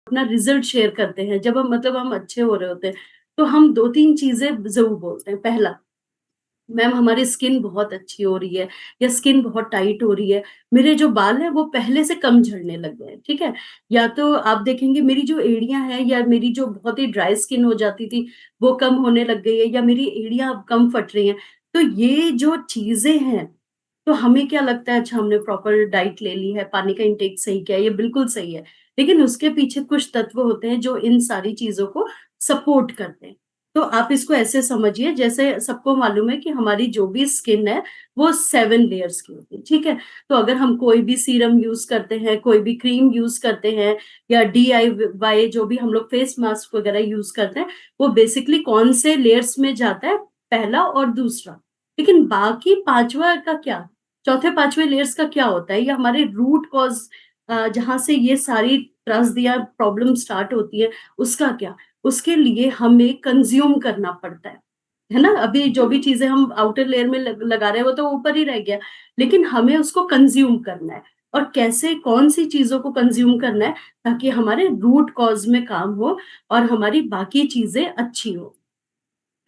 अपना result share करते हैं, जब हम मतलब हम अच्छे हो रहे होते हैं, तो हम 2-3 चीज़ें ज़रूर बोलते हैं। पहला, मैम हमारी स्किन बहुत अच्छी हो रही है या स्किन बहुत टाइट हो रही है, मेरे जो बाल हैं वो पहले से कम झड़ने लग गए हैं, ठीक है? या तो आप देखेंगे मेरी जो एड़ियाँ हैं या मेरी जो बहुत ही ड्राई स्किन हो जाती थी, वो कम होने लग गई है या मेरी एड़ियाँ अब कम फट रही हैं। तो ये जो चीज़ें हैं, तो हमें क्या लगता है अच्छा हमने प्रॉपर डाइट ले ली है, पानी का इंटेक सही किया है, ये बिल्कुल सही है। लेकिन उसके पीछे कुछ तत्व होते हैं जो इन सारी चीज़ों को सपोर्ट करते हैं। तो आप इसको ऐसे समझिए जैसे सबको मालूम है कि हमारी जो भी स्किन है वो 7 लेयर्स की होती है, ठीक है? तो अगर हम कोई भी सीरम यूज़ करते हैं, कोई भी क्रीम यूज़ करते हैं या डीआईवाई जो भी हम लोग फेस मास्क वगैरह यूज़ करते हैं, वो बेसिकली कौन से लेयर्स में जाता है? पहला और दूसरा। लेकिन बाकी 5वां का क्या? चौथे 5वें लेयर्स का क्या होता है? ये हमारे रूट कॉज़ जहाँ से ये सारी त्रस्त या प्रॉब्लम स्टार्ट होती है, उसका क्या? उसके लिए हमें कंज़्यूम करना पड़ता है ना? अभी जो भी चीज़ें हम आउटर लेयर में लगा रहे हैं वो तो ऊपर ही रह गया, लेकिन हमें उसको कंज़्यूम करना है और कैसे कौन-सी चीज़ों को कंज़्यूम करना है ताकि हमारे रूट कॉज़ में काम हो और हमारी बाकी चीज़ें अच्छी हो।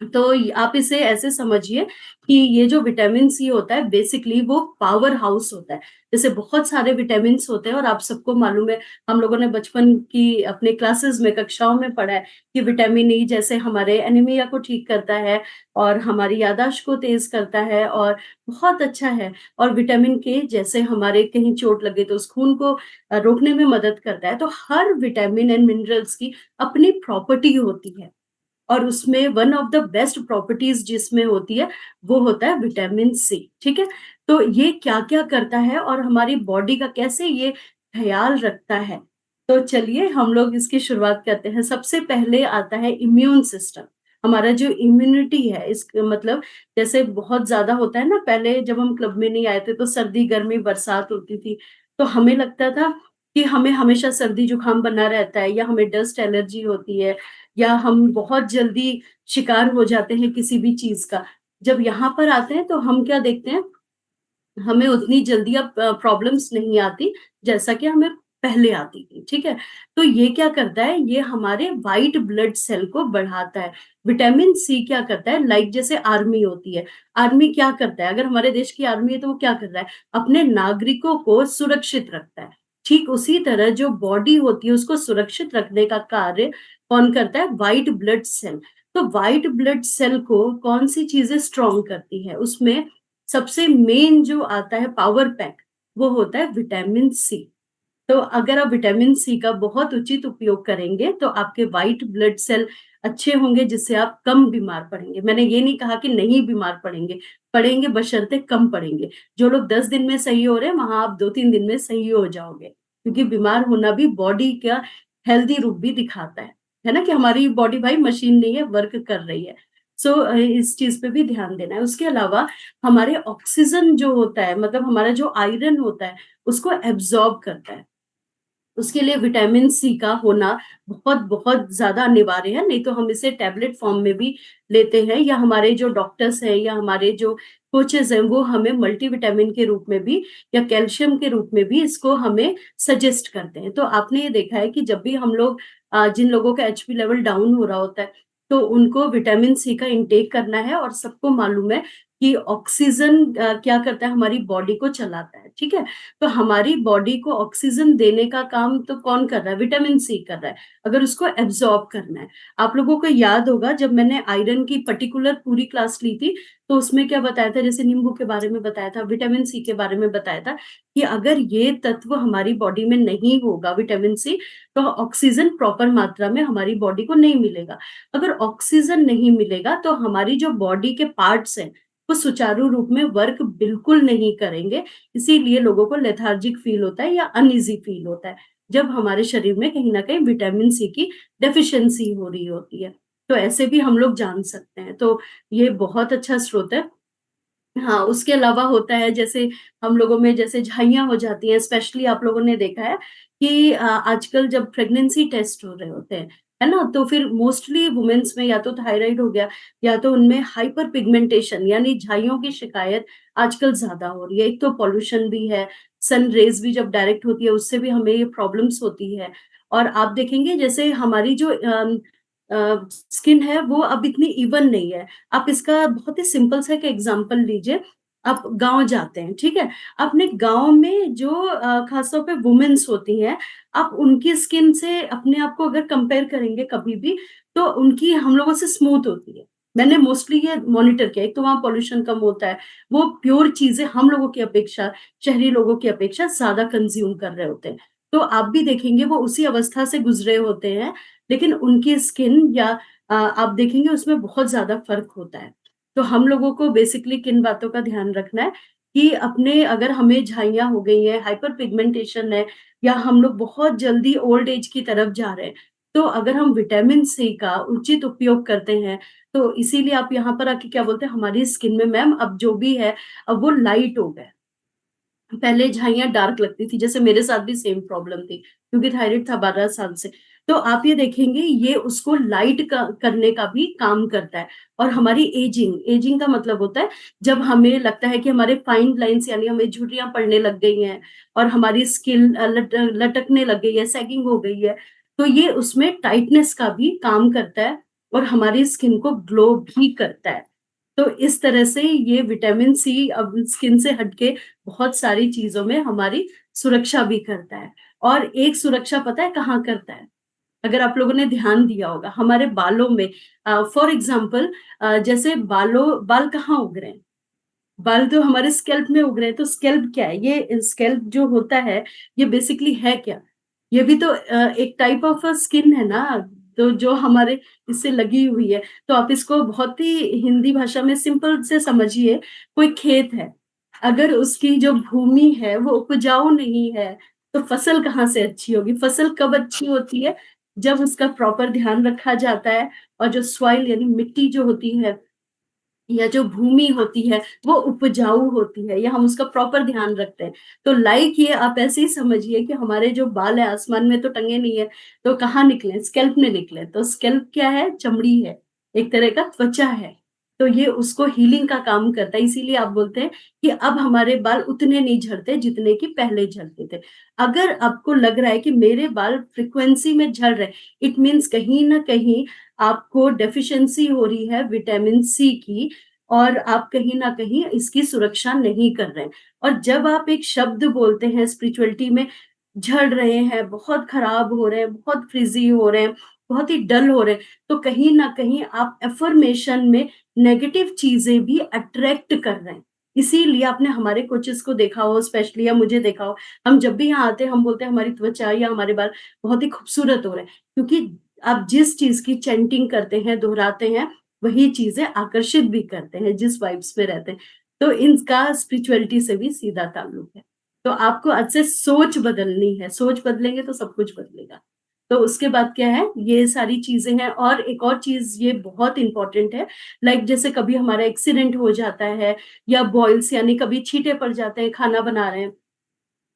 तो आप इसे ऐसे समझिए कि ये जो विटामिन सी होता है बेसिकली वो पावर हाउस होता है। जैसे बहुत सारे विटामिन्स होते हैं और आप सबको मालूम है, हम लोगों ने बचपन की अपने क्लासेस में, कक्षाओं में पढ़ा है कि विटामिन ई जैसे हमारे एनीमिया को ठीक करता है और हमारी याददाश्त को तेज़ करता है और बहुत अच्छा है। और विटामिन के जैसे हमारे कहीं चोट लगे तो उस खून को रोकने में मदद करता है। तो हर विटामिन एंड मिनरल्स की अपनी प्रॉपर्टी होती है। और उसमें one of the best properties जिसमें होती है, वो होता है विटामिन सी, ठीक है? तो ये क्या-क्या करता है और हमारी बॉडी का कैसे ये ख़्याल रखता है? तो चलिए हम लोग इसकी शुरुआत करते हैं। सबसे पहले आता है इम्यून सिस्टम। हमारा जो इम्यूनिटी है इस मतलब जैसे बहुत ज़्यादा होता है ना, पहले जब हम क्लब में नहीं आए थे तो सर्दी, गर्मी, बरसात होती थी, तो हमें लगता था कि हमें हमेशा सर्दी-जुकाम बना रहता है या हमें डस्ट एलर्जी होती है या हम बहुत जल्दी शिकार हो जाते हैं किसी भी चीज़ का। जब यहाँ पर आते हैं तो हम क्या देखते हैं, हमें उतनी जल्दी अब प्रॉब्लम्स नहीं आती, जैसा कि हमें पहले आती थी, ठीक है? तो ये क्या करता है, ये हमारे व्हाइट ब्लड सेल को बढ़ाता है। विटामिन सी क्या करता है, लाइक जैसे आर्मी होती है, आर्मी क्या करता है, अगर हमारे देश की आर्मी है तो वो क्या कर रहा है, अपने नागरिकों को सुरक्षित रखता है। ठीक उसी तरह जो बॉडी होती है उसको सुरक्षित रखने का कार्य कौन करता है, व्हाइट ब्लड सेल। तो व्हाइट ब्लड सेल को कौन-सी चीज़ें स्ट्रॉन्ग करती है, उसमें सबसे मेन जो आता है पावर पैक, वो होता है विटामिन सी। तो अगर आप विटामिन सी का बहुत उचित उपयोग करेंगे, तो आपके व्हाइट ब्लड सेल अच्छे होंगे, जिससे आप कम बीमार पड़ेंगे। मैंने ये नहीं कहा कि नहीं बीमार पड़ेंगे, पड़ेंगे बशर्ते कम पड़ेंगे। जो लोग 10 दिन में सही हो रहे हैं, वहाँ आप 2-3 दिन में सही हो जाओगे। क्योंकि बीमार होना भी बॉडी का हेल्दी रूप भी दिखाता है ना? कि हमारी बॉडी भाई मशीन नहीं है, वर्क कर रही है। सो इस चीज़ पे भी ध्यान देना है। उसके अलावा हमारे ऑक्सीजन जो होता है, मतलब हमारा जो आयरन होता है, उसको एब्ज़ॉर्ब करता है। उसके लिए विटामिन सी का होना बहुत-बहुत ज़्यादा अनिवार्य है, नहीं तो हम इसे टैबलेट फ़ॉर्म में भी लेते हैं या हमारे जो डॉक्टर्स हैं या हमारे जो कोचेज़ हैं, वो हमें मल्टीविटामिन के रूप में भी या कैल्शियम के रूप में भी इसको हमें सजेस्ट करते हैं। तो आपने ये देखा है कि जब भी हम लोग जिन लोगों का एचपी लेवल डाउन हो रहा होता है, तो उनको विटामिन सी का इंटेक करना है और सबको मालूम है कि ऑक्सीजन क्या करता है, हमारी बॉडी को चलाता है, ठीक है? तो हमारी बॉडी को ऑक्सीजन देने का काम तो कौन कर रहा है? विटामिन सी कर रहा है, अगर उसको एब्ज़ॉर्ब करना है। आप लोगों को याद होगा जब मैंने आयरन की पर्टिकुलर पूरी क्लास ली थी, तो उसमें क्या बताया था, जैसे नींबू के बारे में बताया था, विटामिन सी के बारे में बताया था कि अगर ये तत्व हमारी बॉडी में नहीं होगा विटामिन सी, तो ऑक्सीजन प्रॉपर मात्रा में हमारी बॉडी को नहीं मिलेगा। अगर ऑक्सीजन नहीं मिलेगा तो हमारी जो बॉडी के पार्ट्स हैं, वो सुचारू रूप में वर्क बिल्कुल नहीं करेंगे। इसीलिए लोगों को लेथार्जिक फील होता है या अनईज़ी फील होता है, जब हमारे शरीर में कहीं न कहीं विटामिन सी की डेफ़िशिएंसी हो रही होती है। तो ऐसे भी हम लोग जान सकते हैं, तो ये बहुत अच्छा स्रोत है। हाँ, उसके अलावा होता है जैसे हम लोगों में जैसे झाइयाँ हो जाती हैं, स्पेशली आप लोगों ने देखा है कि आजकल जब प्रेगनेंसी टेस्ट हो रहे होते हैं, है ना? तो फिर मोस्टली वुमेन्स में या तो थायराइड हो गया या तो उनमें हाइपर पिगमेंटेशन यानी झाइयों की शिकायत आजकल ज़्यादा हो रही है। एक तो पॉल्यूशन भी है, सन रेज़ भी जब डायरेक्ट होती है उससे भी हमें ये प्रॉब्लम्स होती है और आप देखेंगे जैसे हमारी जो स्किन है वो अब इतनी इवन नहीं है। आप इसका बहुत ही सिंपल सा एक एग्जांपल लीजिए। आप गाँव जाते हैं, ठीक है? अपने गाँव में जो खासतौर पे वुमेन्स होती हैं, आप उनकी स्किन से अपने आप को अगर कंपेयर करेंगे कभी भी, तो उनकी हम लोगों से स्मूथ होती है। मैंने मोस्टली ये मॉनिटर किया। एक तो वहाँ पॉल्यूशन कम होता है, वो प्योर चीज़ें हम लोगों की अपेक्षा, शहरी लोगों की अपेक्षा ज़्यादा कंज़्यूम कर रहे होते हैं। तो आप भी देखेंगे वो उसी अवस्था से गुज़रे होते हैं, लेकिन उनकी स्किन या आप देखेंगे उसमें बहुत ज़्यादा फ़र्क होता है। तो हम लोगों को बेसिकली किन बातों का ध्यान रखना है कि अपने अगर हमें झाइयाँ हो गई हैं, हाइपर पिगमेंटेशन है या हम लोग बहुत जल्दी ओल्ड एज की तरफ जा रहे हैं, तो अगर हम विटामिन सी का उचित उपयोग करते हैं, तो इसीलिए आप यहाँ पर आके क्या बोलते हैं, हमारी स्किन में मैम अब जो भी है, अब वो लाइट हो गया है। पहले झाइयाँ डार्क लगती थी, जैसे मेरे साथ भी सेम प्रॉब्लम थी, क्योंकि थायराइड था 12 साल से। तो आप ये देखेंगे ये उसको लाइट करने का भी काम करता है। और हमारी एजिंग का मतलब होता है जब हमें लगता है कि हमारे फाइन लाइन्स यानी हमें झुर्रियाँ पड़ने लग गई हैं और हमारी स्किन लटकने लग गई है, सैगिंग हो गई है, तो ये उसमें टाइटनेस का भी काम करता है और हमारी स्किन को ग्लो भी करता है। तो इस तरह से ये विटामिन सी अब स्किन से हटके बहुत सारी चीज़ों में हमारी सुरक्षा भी करता है। और एक सुरक्षा पता है कहाँ करता है? अगर आप लोगों ने ध्यान दिया होगा, हमारे बालों में फॉर एग्ज़ाम्पल जैसे बाल कहाँ उग रहे हैं? बाल तो हमारे स्कैल्प में उग रहे हैं, तो स्कैल्प क्या है? ये स्कैल्प जो होता है, ये बेसिकली है क्या? ये भी तो एक टाइप ऑफ स्किन है ना, तो जो हमारे इससे लगी हुई है। तो आप इसको बहुत ही हिंदी भाषा में सिंपल से समझिए, कोई खेत है, अगर उसकी जो भूमि है वो उपजाऊ नहीं है, तो फसल कहाँ से अच्छी होगी? फसल कब अच्छी होती है? जब उसका प्रॉपर ध्यान रखा जाता है और जो सॉइल यानी मिट्टी जो होती है या जो भूमि होती है वो उपजाऊ होती है या हम उसका प्रॉपर ध्यान रखते हैं। तो लाइक ये आप ऐसे ही समझिए कि हमारे जो बाल है आसमान में तो टंगे नहीं है, तो कहाँ निकले? स्कैल्प में निकले। तो स्कैल्प क्या है? चमड़ी है, एक तरह का त्वचा है। तो ये उसको हीलिंग का काम करता है, इसीलिए आप बोलते हैं कि अब हमारे बाल उतने नहीं झड़ते जितने कि पहले झड़ते थे। अगर आपको लग रहा है कि मेरे बाल फ्रीक्वेंसी में झड़ रहे हैं, इट मीन्स कहीं न कहीं आपको डेफिशिएंसी हो रही है विटामिन सी की और आप कहीं न कहीं इसकी सुरक्षा नहीं कर रहे हैं। और जब आप एक शब्द बोलते हैं स्पिरिचुअलिटी में झड़ रहे हैं, बहुत खराब हो रहे हैं, बहुत फ्रिज़ी हो रहे हैं, बहुत ही डल हो रहे हैं, तो कहीं न कहीं आप अफ़र्मेशन में नेगेटिव चीज़ें भी अट्रैक्ट कर रहे हैं। इसीलिए आपने हमारे कोचेज़ को देखा हो स्पेशली या मुझे देखा हो, हम जब भी यहाँ आते हैं हम बोलते हैं हमारी त्वचा या हमारे बाल बहुत ही खूबसूरत हो रहे हैं, क्योंकि आप जिस चीज़ की चैंटिंग करते हैं, दोहराते हैं, वही चीज़ें आकर्षित भी करते हैं जिस वाइब्स में रहते हैं। तो इनका स्पिरिचुअलिटी से भी सीधा ताल्लुक है। तो आपको आज से सोच बदलनी है, सोच बदलेंगे तो सब कुछ बदलेगा। तो उसके बाद क्या है, ये सारी चीज़ें हैं और एक और चीज़ ये बहुत इम्पोर्टेंट है, लाइक जैसे कभी हमारा एक्सीडेंट हो जाता है या बॉइल्स यानी कभी छींटे पड़ जाते हैं, खाना बना रहे हैं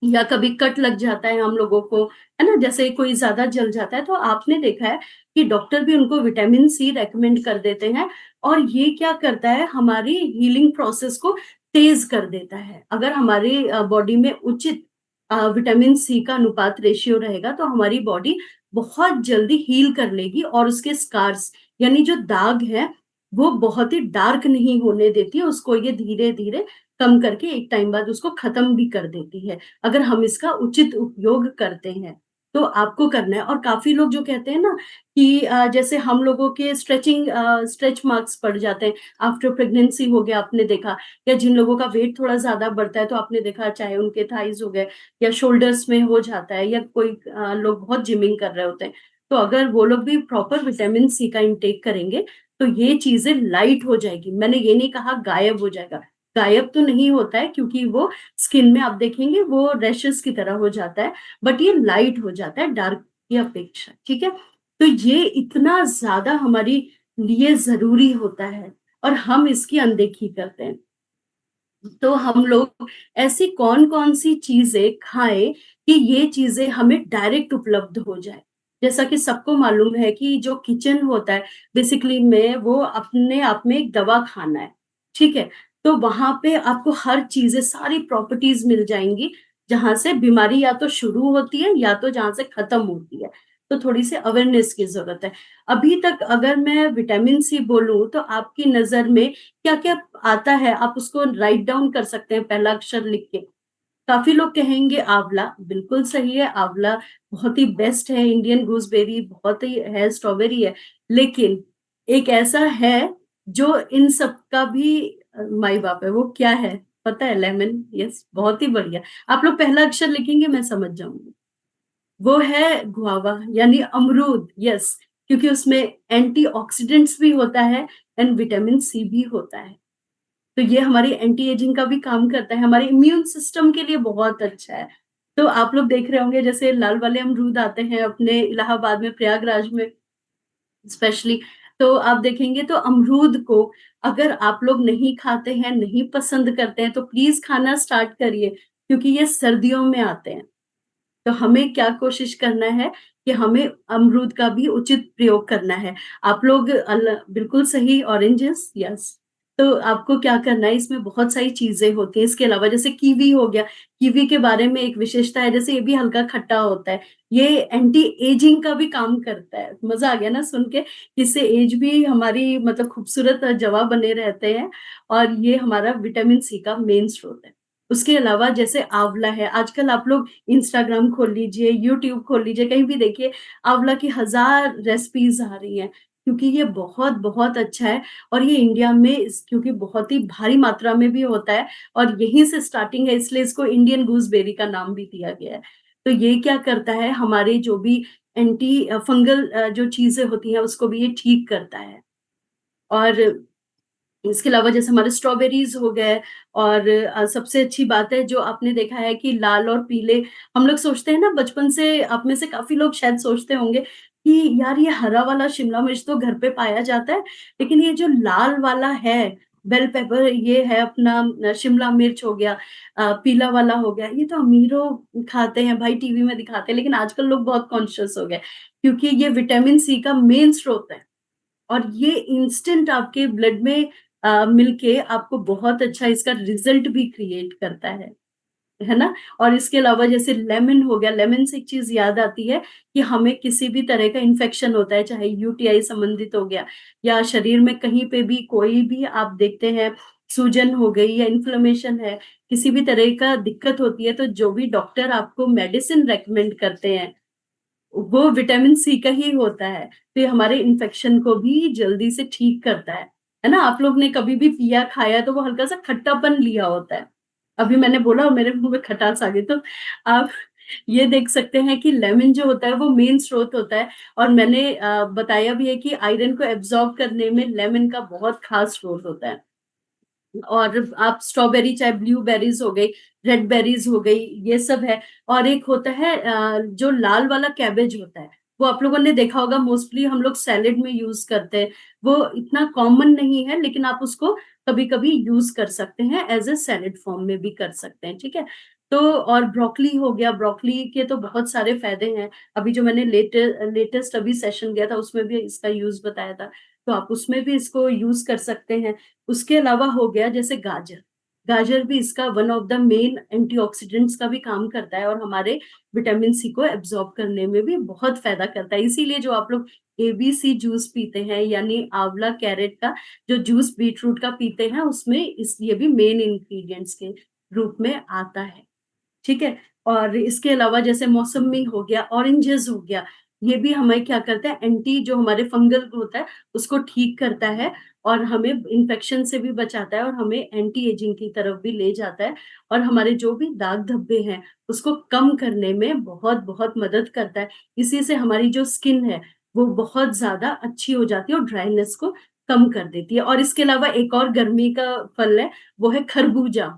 या कभी कट लग जाता है हम लोगों को, है ना? जैसे कोई ज़्यादा जल जाता है, तो आपने देखा है कि डॉक्टर भी उनको विटामिन सी रिकमेंड कर देते हैं और ये क्या करता है, हमारी हीलिंग प्रोसेस को तेज़ कर देता है। अगर हमारी बॉडी में उचित विटामिन सी का अनुपात रेशियो रहेगा, तो हमारी बॉडी बहुत जल्दी हील कर लेगी और उसके स्कार्स यानी जो दाग हैं, वो बहुत ही डार्क नहीं होने देती है, उसको ये धीरे-धीरे कम करके एक टाइम बाद उसको खत्म भी कर देती है, अगर हम इसका उचित उपयोग करते हैं। तो आपको करना है और काफ़ी लोग जो कहते हैं ना कि जैसे हम लोगों के स्ट्रेच मार्क्स पड़ जाते हैं, आफ्टर प्रेगनेंसी हो गया आपने देखा या जिन लोगों का वेट थोड़ा ज़्यादा बढ़ता है तो आपने देखा चाहे उनके थाइज़ हो गए या शोल्डर्स में हो जाता है या कोई लोग बहुत जिमिंग कर रहे होते हैं। तो अगर वो लोग भी प्रॉपर विटामिन सी का इंटेक करेंगे, तो ये चीज़ें लाइट हो जाएगी। मैंने ये नहीं कहा गायब हो जाएगा। गायब तो नहीं होता है क्योंकि वो स्किन में आप देखेंगे वो रैशेज़ की तरह हो जाता है, बट ये लाइट हो जाता है डार्क की अपेक्षा, ठीक है? तो ये इतना ज़्यादा हमारी लिए ज़रूरी होता है और हम इसकी अनदेखी करते हैं। तो हम लोग ऐसी कौन-कौन सी चीज़ें खाएँ कि ये चीज़ें हमें डायरेक्ट उपलब्ध हो जाए? जैसा कि सबको मालूम है कि जो किचन होता है बेसिकली में वो अपने आप में एक दवा-खाना है, ठीक है? तो वहाँ पे आपको हर चीज़ें सारी प्रॉपर्टीज़ मिल जाएँगी, जहाँ से बीमारी या तो शुरू होती है या तो जहाँ से खत्म होती है। तो थोड़ी-सी अवेयरनेस की ज़रूरत है। अभी तक अगर मैं विटामिन सी बोलूँ तो आपकी नज़र में क्या-क्या आता है? आप उसको राइट डाउन कर सकते हैं पहला अक्षर लिख के। काफ़ी लोग कहेंगे आँवला, बिल्कुल सही है, आँवला बहुत ही बेस्ट है, इंडियन गूसबेरी बहुत ही है, स्ट्रॉबेरी है। लेकिन एक ऐसा है जो इन सब का भी माई-बाप है, वो क्या है? पता है? लेमन, यस, बहुत ही बढ़िया। आप लोग पहला अक्षर लिखेंगे मैं समझ जाऊँगी। वो है गुआवा यानी अमरूद, यस, क्योंकि उसमें एंटीऑक्सीडेंट्स भी होता है एंड विटामिन सी भी होता है। तो ये हमारी एंटी एजिंग का भी काम करता है, हमारे इम्यून सिस्टम के लिए बहुत अच्छा है। तो आप लोग देख रहे होंगे जैसे लाल वाले अमरूद आते हैं अपने इलाहाबाद में, प्रयागराज में स्पेशली, तो आप देखेंगे तो अमरूद को अगर आप लोग नहीं खाते हैं, नहीं पसंद करते हैं, तो प्लीज़ खाना स्टार्ट करिए क्योंकि ये सर्दियों में आते हैं। तो हमें क्या कोशिश करना है कि हमें अमरूद का भी उचित प्रयोग करना है। आप लोग बिल्कुल सही ऑरेंजेस यस। तो आपको क्या करना है इसमें बहुत सारी चीज़ें होती हैं। इसके अलावा जैसे कीवी हो गया, कीवी के बारे में एक विशेषता है जैसे ये भी हल्का खट्टा होता है। ये एंटी एजिंग का भी काम करता है। मज़ा आ गया ना सुन के? इससे एज भी हमारी मतलब खूबसूरत जवां बने रहते हैं और ये हमारा विटामिन सी का मेन स्रोत है। उसके अलावा जैसे आँवला है, आजकल आप लोग इंस्टाग्राम खोल लीजिए, यूट्यूब खोल लीजिए, कहीं भी देखिए आँवला की 1000 रेसिपीज़ आ रही हैं, क्योंकि ये बहुत-बहुत अच्छा है और ये इंडिया में क्योंकि बहुत ही भारी मात्रा में भी होता है और यहीं से स्टार्टिंग है इसलिए इसको इंडियन गूसबेरी का नाम भी दिया गया है। तो ये क्या करता है हमारे जो भी फंगल जो चीज़ें होती हैं उसको भी ये ठीक करता है। और इसके अलावा जैसे हमारे स्ट्रॉबेरीज़ हो गए और सबसे अच्छी बात है जो आपने देखा है कि लाल और पीले हम लोग सोचते हैं ना बचपन से आप में से काफ़ी लोग शायद सोचते होंगे कि यार ये हरा वाला शिमला मिर्च तो घर पे पाया जाता है, लेकिन ये जो लाल वाला है, बेल पेपर ये है अपना शिमला मिर्च हो गया पीला वाला हो गया, ये तो अमीरों खाते हैं भाई टीवी में दिखाते हैं, लेकिन आजकल लोग बहुत कॉन्शियस हो गए क्योंकि ये विटामिन सी का मेन स्रोत है। और ये इंस्टेंट आपके ब्लड में मिलके आपको बहुत अच्छा इसका रिज़ल्ट भी क्रिएट करता है ना? और इसके अलावा जैसे लेमन हो गया, लेमन से एक चीज़ याद आती है कि हमें किसी भी तरह का इन्फेक्शन होता है, चाहे यूटीआई संबंधित हो गया या शरीर में कहीं पे भी कोई भी आप देखते हैं सूजन हो गई या इन्फ्लेमेशन है, किसी भी तरह का दिक्कत होती है, तो जो भी डॉक्टर आपको मेडिसिन रेकमेंड करते हैं वो विटामिन सी का ही होता है, तो ये हमारे इन्फेक्शन को भी जल्दी से ठीक करता है ना? आप लोग ने कभी भी पिया, खाया तो वो हल्का-सा खट्टापन लिया होता है। अभी मैंने बोला और मेरे मुँह में खटास आ गई, तो आप ये देख सकते हैं कि लेमन जो होता है वो मेन स्रोत होता है और मैंने बताया भी है कि आयरन को एब्ज़ॉर्ब करने में लेमन का बहुत ख़ास रोल होता है। और आप स्ट्रॉबेरी चाहे ब्लूबेरीज़ हो गई, रेड बेरीज़ हो गई, ये सब है। और एक होता है जो लाल वाला कैबेज होता है, वो आप लोगों ने देखा होगा मोस्टली हम लोग सैलेड में यूज़ करते हैं। वो इतना कॉमन नहीं है लेकिन आप उसको कभी-कभी यूज़ कर सकते हैं, एज़ अ सैलेड फॉर्म में भी कर सकते हैं, ठीक है? तो और ब्रोकोली हो गया, ब्रोकोली के तो बहुत सारे फ़ायदे हैं। अभी जो मैंने लेटेस्ट अभी सेशन गया था उसमें भी इसका यूज़ बताया था, तो आप उसमें भी इसको यूज़ कर सकते हैं। उसके अलावा हो गया जैसे गाजर, गाजर भी इसका one of the main antioxidants का भी काम करता है और हमारे विटामिन सी को एब्ज़ॉर्ब करने में भी बहुत फ़ायदा करता है। इसीलिए जो आप लोग एबीसी जूस पीते हैं यानी आँवला, कैरेट का जो जूस बीटरूट का पीते हैं उसमें इस ये भी मेन इंग्रीडिएंट्स के रूप में आता है। ठीक है? और इसके अलावा जैसे मौसमी हो गया, ऑरेंजेस हो गया, ये भी हमें क्या करता है एंटी जो हमारे फंगल होता है, उसको ठीक करता है और हमें इन्फेक्शन से भी बचाता है और हमें एंटी एजिंग की तरफ भी ले जाता है और हमारे जो भी दाग-धब्बे हैं, उसको कम करने में बहुत-बहुत मदद करता है। इसी से हमारी जो स्किन है, वो बहुत ज़्यादा अच्छी हो जाती है और ड्राइनेस को कम कर देती है और इसके अलावा एक और गर्मी का फल है, वो है खरबूजा।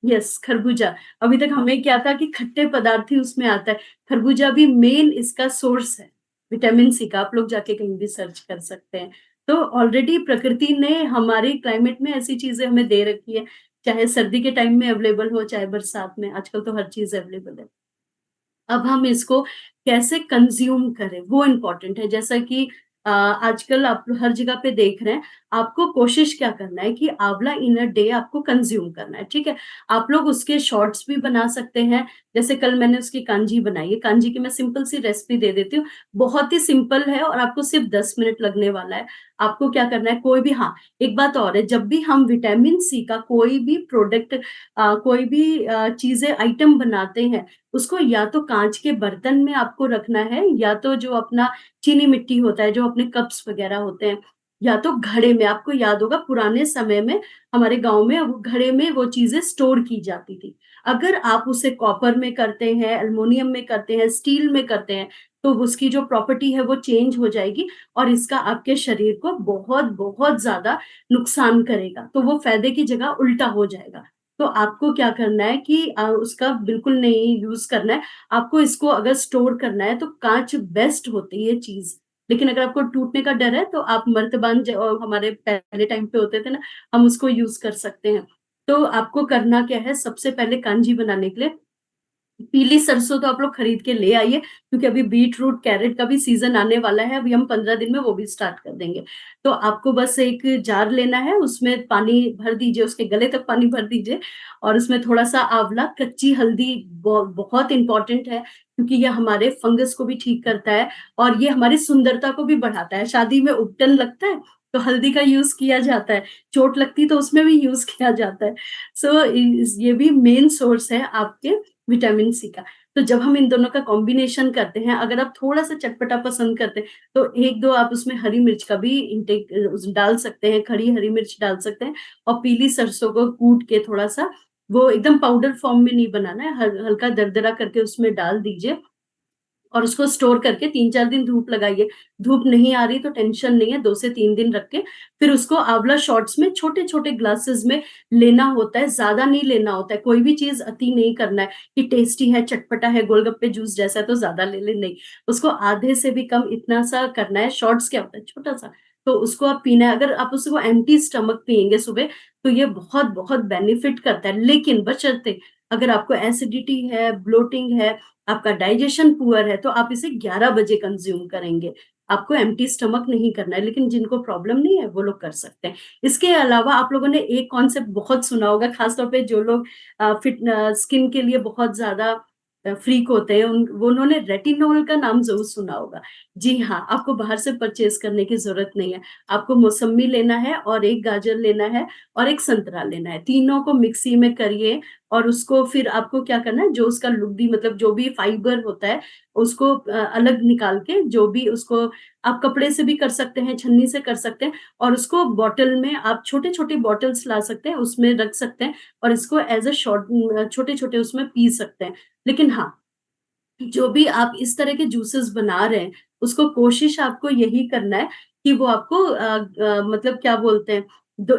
यस, खरबूजा। अभी तक हमें क्या था कि खट्टे पदार्थ ही उसमें आता है। खरबूजा भी मेन इसका सोर्स है, विटामिन सी का। आप लोग जाके कहीं भी सर्च कर सकते हैं। तो ऑलरेडी प्रकृति ने हमारे क्लाइमेट में ऐसी चीज़ें हमें दे रखी है, चाहे सर्दी के टाइम में अवेलेबल हो, चाहे बरसात में, आजकल तो हर चीज़ अवेलेबल है। अब हम इसको कैसे कंज़्यूम करें, वो इम्पोर्टेंट है। जैसा कि आजकल आप हर जगह पे देख रहे हैं, आपको कोशिश क्या करना है कि आंवला इन अ डे आपको कंज़्यूम करना है, ठीक है? आप लोग उसके शॉर्ट्स भी बना सकते हैं, जैसे कल मैंने उसकी कांजी बनाई है, कांजी की मैं सिंपल सी रेसिपी दे देती हूँ, बहुत ही सिंपल है और आपको सिर्फ 10 मिनट लगने वाला है। आपको क्या करना है, कोई भी हाँ, एक बात और है, जब भी हम विटामिन सी का कोई भी प्रोडक्ट कोई भी चीज़ें आइटम बनाते हैं, उसको या तो काँच के बर्तन में आपको रखना है या तो जो अपना चीनी मिट्टी होता है, जो अपने कप्स वगैरह होते हैं, या तो घड़े में। आपको याद होगा पुराने समय में हमारे गाँव में वो घड़े में वो चीज़ें स्टोर की जाती थी। अगर आप उसे कॉपर में करते हैं, एल्युमिनियम में करते हैं, स्टील में करते हैं, तो उसकी जो प्रॉपर्टी है वो चेंज हो जाएगी और इसका आपके शरीर को बहुत ज़्यादा नुकसान करेगा। तो वो फ़ायदे की जगह उल्टा हो जाएगा। तो आपको क्या करना है कि उसका बिल्कुल नहीं यूज़ करना है। आपको इसको अगर स्टोर करना है तो काँच बेस्ट होती है चीज़। लेकिन अगर आपको टूटने का डर है तो आप मर्तबान हमारे पहले टाइम पे होते थे ना, हम उसको यूज़ कर सकते हैं। तो आपको करना क्या है, सबसे पहले कांजी बनाने के लिए पीली सरसों तो आप लोग खरीद के ले आइए, क्योंकि अभी बीट रूट, कैरेट का भी सीज़न आने वाला है, अभी हम 15 दिन में वो भी स्टार्ट कर देंगे। तो आपको बस एक जार लेना है, उसमें पानी भर दीजिए, उसके गले तक पानी भर दीजिए और उसमें थोड़ा-सा आँवला, कच्ची हल्दी बहुत इम्पोर्टेंट है, क्योंकि ये हमारे फंगस को भी ठीक करता है और ये हमारी सुंदरता को भी बढ़ाता है। शादी में उपटन लगता है, तो हल्दी का यूज़ किया जाता है, चोट लगती है तो उसमें भी यूज़ किया जाता है। सो इस ये भी मेन सोर्स है आपके विटामिन सी का। तो जब हम इन दोनों का कॉम्बिनेशन करते हैं, अगर आप थोड़ा-सा चटपटा पसंद करते हैं, तो 1-2 आप उसमें हरी मिर्च का भी इंटेक उस डाल सकते हैं, खड़ी हरी मिर्च डाल सकते हैं और पीली सरसों को कूट के थोड़ा-सा, वो एकदम पाउडर फॉर्म में नहीं बनाना है, हल्का दरदरा करके उसमें डाल दीजिए और उसको स्टोर करके 3-4 दिन धूप लगाइए। धूप नहीं आ रही तो टेंशन नहीं है, 2 से 3 दिन रख के फिर उसको आँवला शॉट्स में छोटे-छोटे ग्लासेस में लेना होता है, ज़्यादा नहीं लेना होता है। कोई भी चीज़ अति नहीं करना है कि टेस्टी है, चटपटा है, गोलगप्पे जूस जैसा है तो ज़्यादा ले लें, नहीं। उसको आधे से भी कम इतना-सा करना है। शॉट्स क्या होता है, छोटा-सा, तो उसको आप पीना है। अगर आप उसको एम्प्टी स्टमक पिएँगे सुबह, तो ये बहुत-बहुत बेनिफिट करता है। लेकिन बशर्ते अगर आपको एसिडिटी है, ब्लोटिंग है, आपका डाइजेशन पुअर है, तो आप इसे 11 बजे कंज़्यूम करेंगे। आपको एम्प्टी स्टमक नहीं करना है, लेकिन जिनको प्रॉब्लम नहीं है, वो लोग कर सकते हैं। इसके अलावा आप लोगों ने एक कॉन्सेप्ट बहुत सुना होगा, खास तौर पे जो लोग स्किन के लिए बहुत ज़्यादा फ्रीक होते हैं, वो उन्होंने रेटिनॉल का नाम ज़रूर सुना होगा। जी हाँ, आपको बाहर से परचेज़ करने की ज़रूरत नहीं है। आपको मौसम्मी लेना है और 1 गाजर लेना है और 1 संतरा लेना है। तीनों को मिक्सी में करिए और उसको फिर आपको क्या करना है, जो उसका लुगदी मतलब जो भी फाइबर होता है, उसको अलग निकाल के, जो भी उसको आप कपड़े से भी कर सकते हैं, छन्नी से कर सकते हैं और उसको बॉटल में आप छोटे-छोटे बॉटल्स ला सकते हैं, उसमें रख सकते हैं और इसको एज़ अ छोटे-छोटे उसमें पी सकते हैं। लेकिन हाँ, जो भी आप इस तरह के जूसेस बना रहे हैं, उसको कोशिश आपको यही करना है कि वो आपको मतलब क्या बोलते हैं,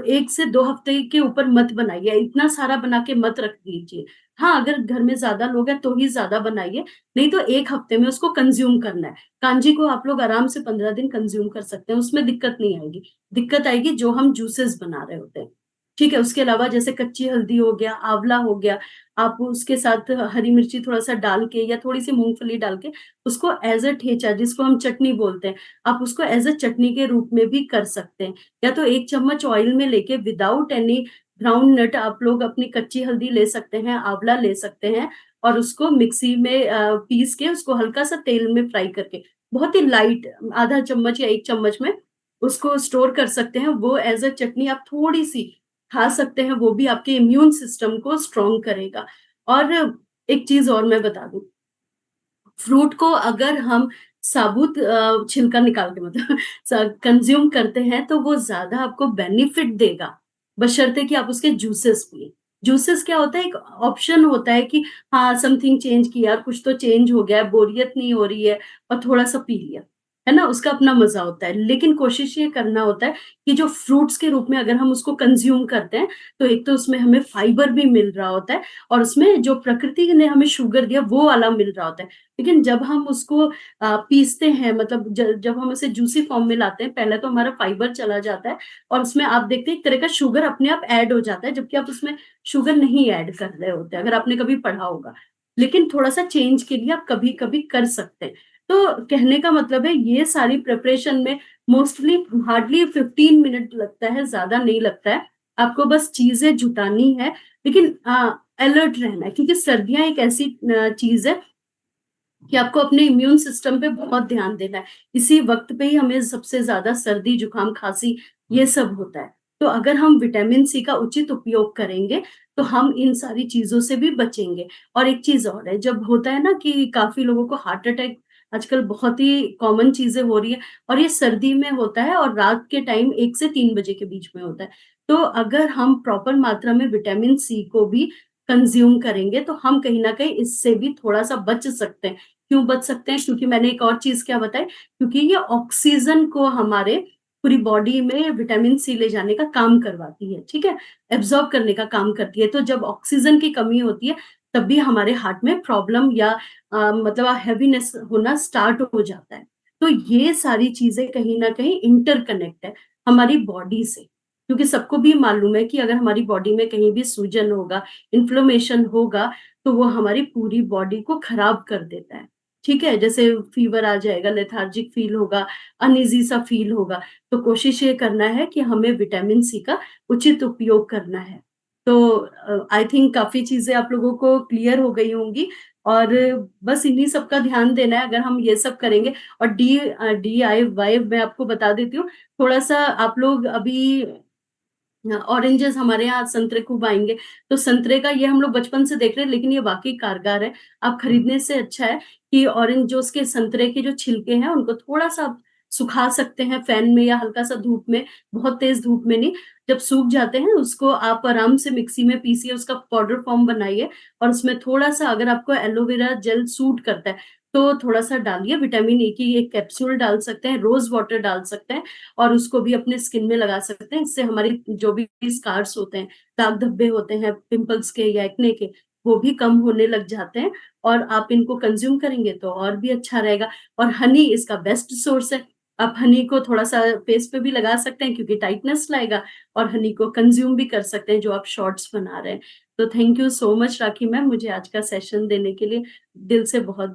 1 से 2 हफ्ते के ऊपर मत बनाइए, इतना सारा बना के मत रख दीजिए। हाँ, अगर घर में ज़्यादा लोग हैं तो ही ज़्यादा बनाइए, नहीं तो 1 हफ्ते में उसको कंज़्यूम करना है। कांजी को आप लोग आराम से 15 दिन कंज़्यूम कर सकते हैं, उसमें दिक्कत नहीं आएगी। दिक्कत आएगी जो हम जूसेस बना रहे होते हैं। ठीक है, उसके अलावा जैसे कच्ची हल्दी हो गया, आँवला हो गया, आप उसके साथ हरी मिर्ची थोड़ा-सा डाल के या थोड़ी-सी मूँगफली डाल के उसको एज़ अ ठेचा, जिसको हम चटनी बोलते हैं, आप उसको एज़ अ चटनी के रूप में भी कर सकते हैं। या तो 1 चम्मच ऑयल में लेके विदाउट एनी ग्राउंड नट आप लोग अपनी कच्ची हल्दी ले सकते हैं, आँवला ले सकते हैं और उसको मिक्सी में पीस के उसको हल्का-सा तेल में फ्राई करके, बहुत ही लाइट आधा चम्मच या 1 चम्मच में उसको स्टोर कर सकते हैं। वो एज़ अ चटनी आप थोड़ी-सी खा सकते हैं, वो भी आपके इम्यून सिस्टम को स्ट्रॉन्ग करेगा। और एक चीज़ और मैं बता दूँ, फ्रूट को अगर हम साबुत छिलका निकाल के मतलब कंज्यूम करते हैं तो वो ज़्यादा आपको बेनिफिट देगा, बशर्ते कि आप उसके जूसेस पिएँ। जूसेस क्या होता है, एक ऑप्शन होता है कि हाँ, समथिंग चेंज किया, कुछ तो चेंज हो गया, बोरियत नहीं हो रही है और थोड़ा-सा पी लिया, है ना? उसका अपना मज़ा होता है। लेकिन कोशिश ये करना होता है कि जो फ्रूट्स के रूप में अगर हम उसको कंज्यूम करते हैं, तो एक तो उसमें हमें फाइबर भी मिल रहा होता है और उसमें जो प्रकृति ने हमें शुगर दिया, वो वाला मिल रहा होता है। लेकिन जब हम उसको पीसते हैं, मतलब जब हम उसे जूसी फॉर्म में लाते हैं, पहले तो हमारा फाइबर चला जाता है और उसमें आप देखते हैं एक तरह का शुगर अपने आप ऐड हो जाता है, जबकि आप उसमें शुगर नहीं ऐड कर रहे होते हैं, अगर आपने कभी पढ़ा होगा। लेकिन थोड़ा-सा चेंज के लिए आप कभी-कभी कर सकते हैं। तो कहने का मतलब है ये सारी प्रिपरेशन में मोस्टली हार्डली 15 मिनट लगता है, ज़्यादा नहीं लगता है। आपको बस चीज़ें जुटानी है, लेकिन अलर्ट रहना है क्योंकि सर्दियाँ एक ऐसी चीज़ है कि आपको अपने इम्यून सिस्टम पे बहुत ध्यान देना है। इसी वक़्त पे ही हमें सबसे ज़्यादा सर्दी, जुकाम, खाँसी ये सब होता है। तो अगर हम विटामिन सी का उचित उपयोग करेंगे, तो हम इन सारी चीज़ों से भी बचेंगे। और एक चीज़ और है, जब होता है ना कि काफ़ी लोगों को हार्ट अटैक आजकल बहुत ही कॉमन चीज़ें हो रही हैं और ये सर्दी में होता है और रात के टाइम 1 से 3 बजे के बीच में होता है। तो अगर हम प्रॉपर मात्रा में विटामिन सी को भी कंज़्यूम करेंगे, तो हम कहीं न कहीं इससे भी थोड़ा-सा बच सकते हैं। क्यों बच सकते हैं? क्योंकि मैंने एक और चीज़ क्या बताई, क्योंकि ये ऑक्सीजन को हमारे पूरी बॉडी में विटामिन सी ले जाने का काम करवाती है, ठीक है? एब्ज़ॉर्ब करने का काम करती है, तो जब ऑक्सीजन की कमी होती है, तब भी हमारे हार्ट में प्रॉब्लम या मतलब हेवीनेस होना स्टार्ट हो जाता है। तो ये सारी चीज़ें कहीं न कहीं इंटरकनेक्ट है हमारी बॉडी से, क्योंकि सबको भी मालूम है कि अगर हमारी बॉडी में कहीं भी सूजन होगा, इन्फ्लेमेशन होगा, तो वो हमारी पूरी बॉडी को खराब कर देता है। ठीक है? जैसे फ़ीवर आ जाएगा, लेथार्जिक फ़ील होगा, अनईज़ी सा फ़ील होगा, तो कोशिश ये करना है कि हमें विटामिन सी का उचित उपयोग करना है। तो आई थिंक काफ़ी चीज़ें आप लोगों को क्लियर हो गई होंगी और बस इन्हीं सब का ध्यान देना है अगर हम ये सब करेंगे और डीआईवाई मैं आपको बता देती हूँ, थोड़ा-सा आप लोग अभी ऑरेंजेस हमारे यहाँ संतरे खूब आएँगे, तो संतरे का ये हम लोग बचपन से देख रहे हैं लेकिन ये वाक़ई कारगर है। आप खरीदने से अच्छा है कि ऑरेंज जो उसके संतरे के जो छिलके हैं उनको थोड़ा-सा आप सुखा सकते हैं फैन में या हल्का-सा धूप में, बहुत तेज़ धूप में नहीं। जब सूख जाते हैं उसको आप आराम से मिक्सी में पीसिए, उसका पाउडर फॉर्म बनाइए और उसमें थोड़ा-सा अगर आपको एलोवेरा जेल सूट करता है, तो थोड़ा-सा डालिए, विटामिन ए की एक कैप्सूल डाल सकते हैं, रोज़ वाटर डाल सकते हैं और उसको भी अपने स्किन में लगा सकते हैं। इससे हमारी जो भी स्कार्स होते हैं, दाग धब्बे होते हैं पिंपल्स के या एक्ने के, वो भी कम होने लग जाते हैं और आप इनको कंज़्यूम करेंगे तो और भी अच्छा रहेगा और हनी इसका बेस्ट सोर्स है। आप हनी को थोड़ा-सा फेस पे भी लगा सकते हैं क्योंकि टाइटनेस लाएगा और हनी को कंज़्यूम भी कर सकते हैं जो आप शॉट्स बना रहे हैं। तो thank you so much rakhi ma'am मुझे आज का सेशन देने के लिए, दिल से बहुत